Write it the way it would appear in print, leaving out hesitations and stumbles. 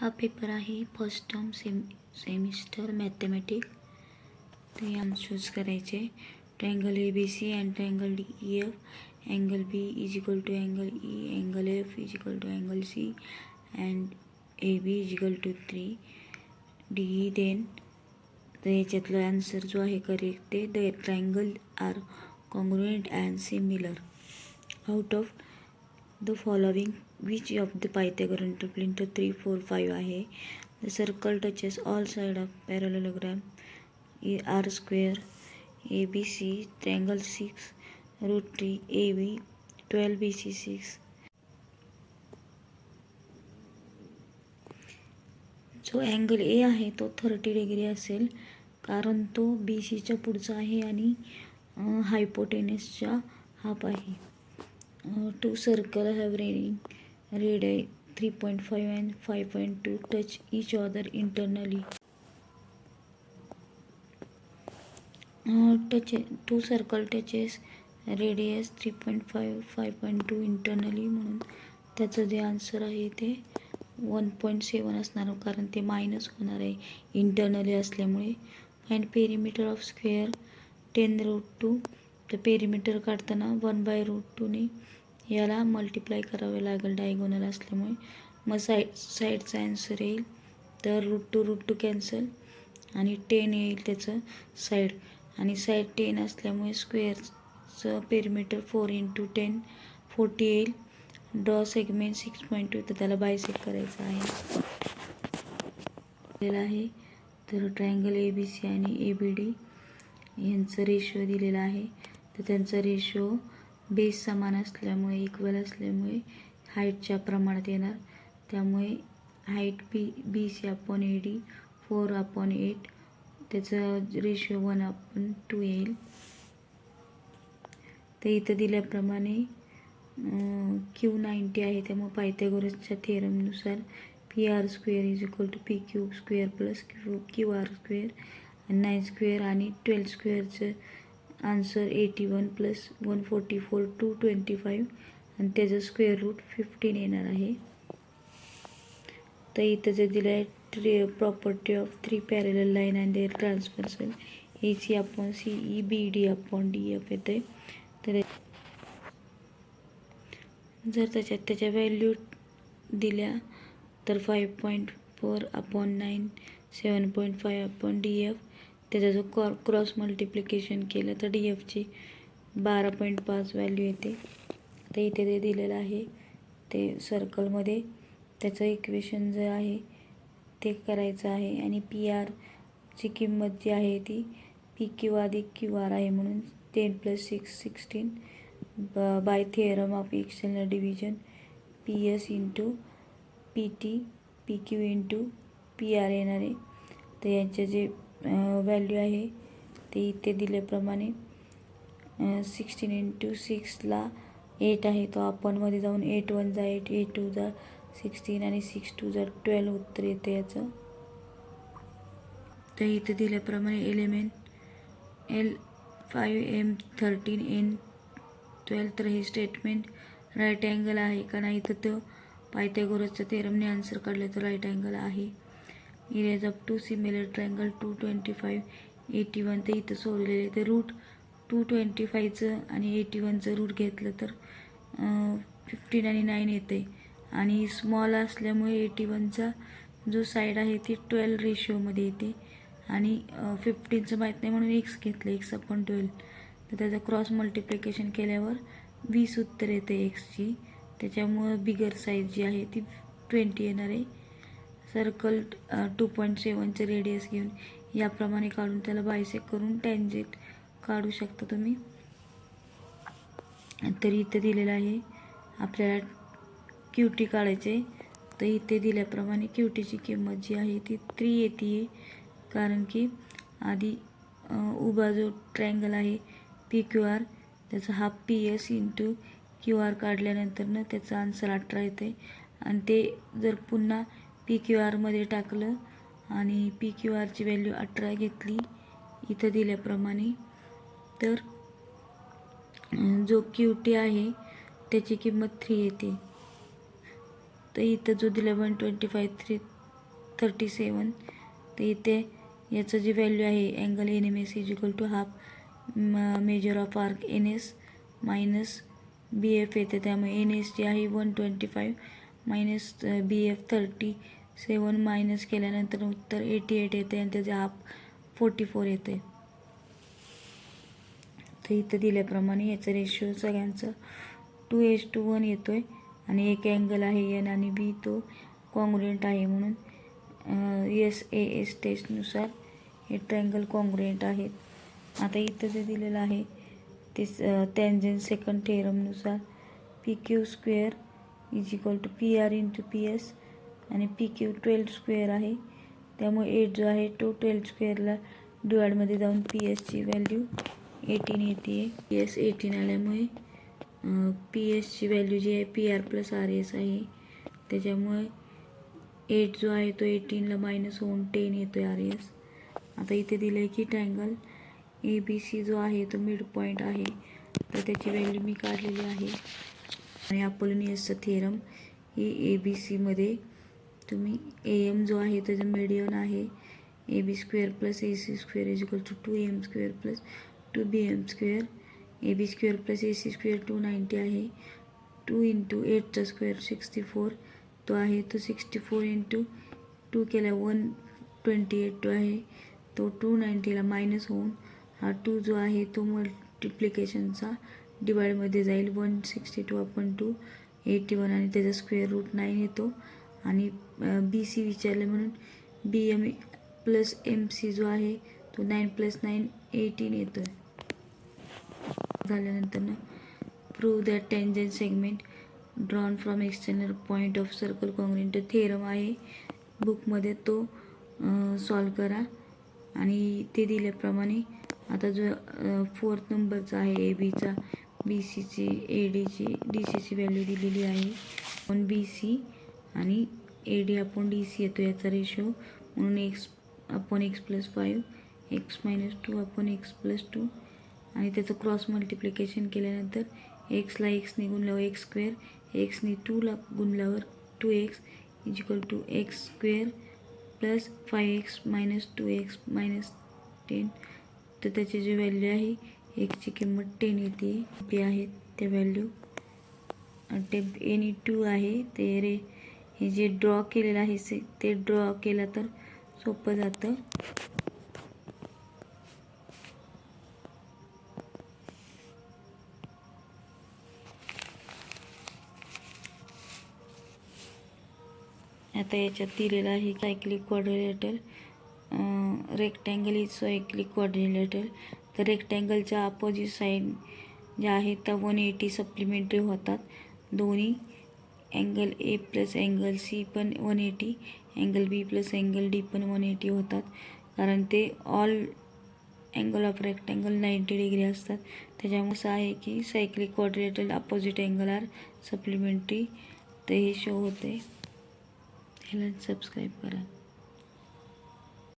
हा पेपर आहे first term semester mathematic. तर या चूज करायचे triangle ABC and triangle DEF, angle B is equal to angle E, angle F is equal to angle C and AB is equal to 3 DE. Then तर याच्यातला answer जो आहे correct ते the triangle are congruent and similar out of the following which of the Pythagorean triple into 3, 4, 5 आहे. The circle touches all side of parallelogram R square ABC triangle 6 root 3 AB 12 BC 6. जो angle A आहे तो 30 degree असेल कारण तो BCच्या पुढचा आहे आणि हायपोटेनसच्या हाफ आहे. Two circles have radii 3.5 and 5.2 touch each other internally. Two circle touches radius 3.5 5.2 internally म्हणून त्याचं जे आन्सर आहे ते 1.7 असणार कारण ते मायनस होणार आहे इंटरनली असल्यामुळे. Find perimeter of square 10√2. तर पेरिमीटर काढताना 1/√2 ने याला मल्टिप्लाय करावे लागेल डायगोनल असल्यामुळे. मग साईडचा आन्सर येईल तर √2 कॅन्सल आणि 10 येईल त्याचं साईड आणि साईड 10 असल्यामुळे स्क्वेअरचं पेरिमीटर 4 × 10 40 येईल. ड्रॉ सेगमेंट 6.2 तर त्याला बायसेक्ट करायचं आहे. तर ट्रायंगल ABC आणि ABD यांचं रेशो दिलेला आहे. तर त्यांचा रेशो बेस समान असल्यामुळे इक्वल असल्यामुळे हाईटच्या प्रमाणात येणार. त्यामुळे हाईट BC/AD 4/8 त्याचा रेशो 1/2 येईल. तर इथं दिल्याप्रमाणे Q90 आहे त्यामुळे पायथागोरसच्या थेरमनुसार PR² is equal to PQ² plus QR² 9² आणि 12² आन्सर 81 प्लस 144 225 आणि त्याचं स्क्वेअर रूट 15 येणार आहे. तर इथं जे दिलं आहे property of 3 parallel line and their transversal AC/CE BD/DF येते. तर जर त्याच्या व्हॅल्यू दिल्या तर 5.4/9 7.5/DF. त्याचा जो क्रॉस मल्टिप्लिकेशन केलं तर DFची 12.5 व्हॅल्यू येते. तर इथे ते दिलेलं आहे ते सर्कलमध्ये त्याचं इक्वेशन जे आहे ते करायचं आहे आणि PRची किंमत जी आहे ती PQ + QR आहे म्हणून 10 + 6 16 by theorem of external division PS × PT PQ × PR येणार आहे. तर यांचे जे व्हॅल्यू आहे ते इथे दिल्याप्रमाणे 16 × 6 ला 8 आहे तो आपणमध्ये जाऊन 8 × 1 = 8 8 × 2 = 16 आणि 6 × 2 = 12 उत्तर येते याचं. तर इथे दिल्याप्रमाणे एलिमेंट L5 M13 N12. तर हे स्टेटमेंट राईट अँगल आहे का नाही तर तो पायथागोरसच्या थेरमने आन्सर काढले तर राईट अँगल आहे. Areas of 2 similar triangle 225 81. तर इथं सोडलेले तर रूट 225चं आणि 81चं रूट घेतलं तर 15 आणि 9 येते आणि स्मॉल असल्यामुळे 81चा जो साईड आहे ती 12 रेशिओमध्ये येते आणि 15चं माहीत नाही म्हणून x घेतलं x/12. तर त्याचं क्रॉस मल्टिप्लिकेशन केल्यावर 20 उत्तर येते xची. त्याच्यामुळं बिगर साईज जी आहे ती 20 येणार आहे. सर्कल 2.7चं रेडियस घेऊन याप्रमाणे काढून त्याला बायसेक्ट करून टँजेंट काढू शकता तुम्ही. तरी इथे दिलेलं आहे आपल्याला QT काढायचे. तर इथे दिल्याप्रमाणे QTची किंमत जी आहे ती 3 येते कारण की आधी उभा जो ट्रायंगल आहे PQR त्याचा हाफ PS × QR काढल्यानंतर त्याचा आन्सर 18 येते आणि ते जर पुन्हा PQRमध्ये टाकलं आणि PQRची व्हॅल्यू 18 घेतली इथं दिल्याप्रमाणे तर जो QT आहे त्याची किंमत 3 येते. तर इथं जो दिला 125 37. तर इथे याचं जी व्हॅल्यू आहे angle N M S is equal to half measure of arc N S minus B F येते. त्यामुळे एन एस जी आहे 125 मायनस बी एफ 37 मायनस केल्यानंतर उत्तर 88 येते आणि त्याचे हाफ 44 येते. तर इथं दिल्याप्रमाणे याचा रेशिओ सगळ्यांचा 2:1 येतो आहे आणि एक अँगल आहे एन आणि बी तो कॉन्ग्रुएंट आहे म्हणून SAS टेस्टनुसार हे ट्रायंगल कॉन्ग्रुएंट आहेत. आता इथं जे दिलेलं आहे ते टॅन्जंट सेकंड थेरमनुसार PQ² is equal to PR into PS आणि PQ 12² आहे. त्यामुळे 8 जो आहे तो 12² डिवाइडमध्ये जाऊन PS ची व्हॅल्यू 18 येते. PS 18 आल्यामुळे PS ची व्हॅल्यू जी आहे PR प्लस RS आहे. त्याच्यामुळे 8 जो आहे तो 18ला मायनस होऊन 10 येतो RS. आता इथे दिलं आहे की ट्रायंगल ABC जो आहे तो मिड पॉईंट आहे. तर त्याची व्हॅल्यू मी काढलेली आहे. आणि अपोलोनियसचा थेरम ही ABCमध्ये तुम्ही AM जो आहे त्याचं मीडियन आहे AB² plus AC² is equal to 2M² plus 2BM². AB² plus AC² 290 आहे. 2 इंटू 8चा स्क्वेअर 64 तो आहे. तो 64 इंटू 2 केला 128 तो आहे. तो 290ला मायनस होऊन हा 2 जो आहे तो मल्टिप्लिकेशनचा डिवाइडमध्ये जाईल. 162/2 81 आणि त्याचा स्क्वेअर रूट 9 येतो. आणि BC विचारले म्हणून BM प्लस MC जो आहे तो 9 + 9 18 येतो. झाल्यानंतर ना prove that tangent segment drawn from external point of circle congruent theorem आहे बुकमध्ये, तो सॉल्व करा. आणि ते दिल्याप्रमाणे आता जो 4th नंबरचा आहे ABचा BCची ADची DCची व्हॅल्यू दिलेली आहे. आपण BC आणि AD आपण DC येतो याचा रेशो म्हणून x/x + 5 x - 2/x + 2 आणि त्याचं क्रॉस मल्टिप्लिकेशन केल्यानंतर एक्सला एक्सने गुणल्यावर x², एक्सने 2ला गुणल्यावर 2x is equal to x² plus 5x minus 2x minus 10. तर त्याची जी व्हॅल्यू आहे एक्सची किंमत 10 येते. ते आहेत त्या व्हॅल्यू ते एनी 2 आहे. ते हे जे ड्रॉ केलेलं आहे ते ड्रॉ केलं तर सोपं जातं. आता याच्यात दिलेलं आहे cyclic quadrilateral rectangle is cyclic quadrilateral. तर रेक्टँगलच्या अपोजिट साईड ज्या आहेत त्या 180 सप्लिमेंटरी होतात. दोन्ही angle A plus angle C पण 180, angle B plus angle D पण 180 होतात. कारण ते all angle of rectangle 90 degree असतात. त्याच्यामुळे असं आहे की cyclic quadrilateral opposite angle are supplementary. तर हे शो होते. ह्याला सबस्क्राईब करा.